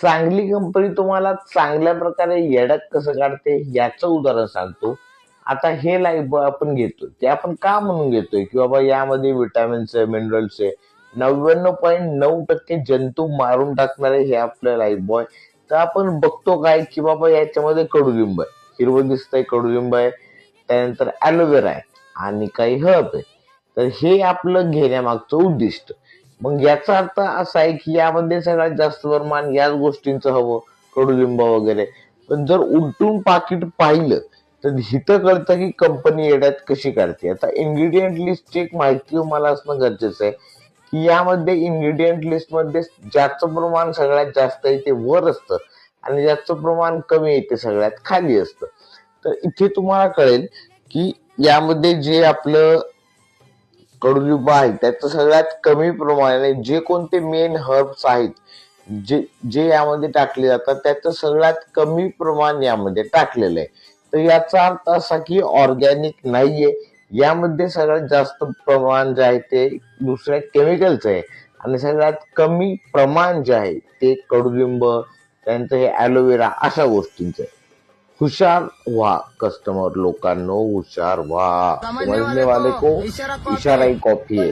चांगली कंपनी तुम्हाला चांगल्या प्रकारे येड्यात कसं काढते याचं उदाहरण सांगतो. आता हे लाईफ बॉय आपण घेतो ते आपण का म्हणून घेतोय की बाबा यामध्ये विटॅमिन्स आहे, मिनरल्स आहे, 99.9% जंतू मारून टाकणारे हे आपलं लाईफ बॉय. तर आपण बघतो काय की बाबा याच्यामध्ये कडुलिंब आहे, हिरवं दिसतंय कडुलिंब आहे, त्यानंतर ॲलोवेरा आहे आणि काही हळद आहे. तर हे आपलं घेण्यामागचं उद्दिष्ट. मग याचा अर्थ असा आहे की यामध्ये सगळ्यात जास्त प्रमाण याच गोष्टींचं हवं, कडुलिंब वगैरे. पण जर उलटून पाकिट पाहिलं तर इथं कळतं की कंपनी येड्यात कशी काढते. आता इन्ग्रेडियंट लिस्टची एक माहिती मला असणं गरजेचं आहे की यामध्ये इन्ग्रेडियंट लिस्ट मध्ये ज्याचं प्रमाण सगळ्यात जास्त आहे ते वर असतं आणि ज्याचं प्रमाण कमी आहे ते सगळ्यात खाली असतं. तर इथे तुम्हाला कळेल की यामध्ये जे आपलं कडुलिंब आहे त्याचं सगळ्यात कमी प्रमाणाने जे कोणते मेन हर्ब्स आहेत जे जे यामध्ये टाकले जातात त्याचं सगळ्यात कमी प्रमाण यामध्ये टाकलेलं आहे. तर याचा अर्थ असा की ऑर्गॅनिक नाहीये, यामध्ये सगळ्यात जास्त प्रमाण जे आहे ते दुसऱ्या केमिकलचं आहे आणि सगळ्यात कमी प्रमाण जे आहे ते कडुलिंब, त्यानंतर हे ॲलोवेरा अशा गोष्टींचं आहे. हुशार व्हा कस्टमर लोकांनो, हुशार व्हा. समझने वाले को इशारा ही कॉफी है.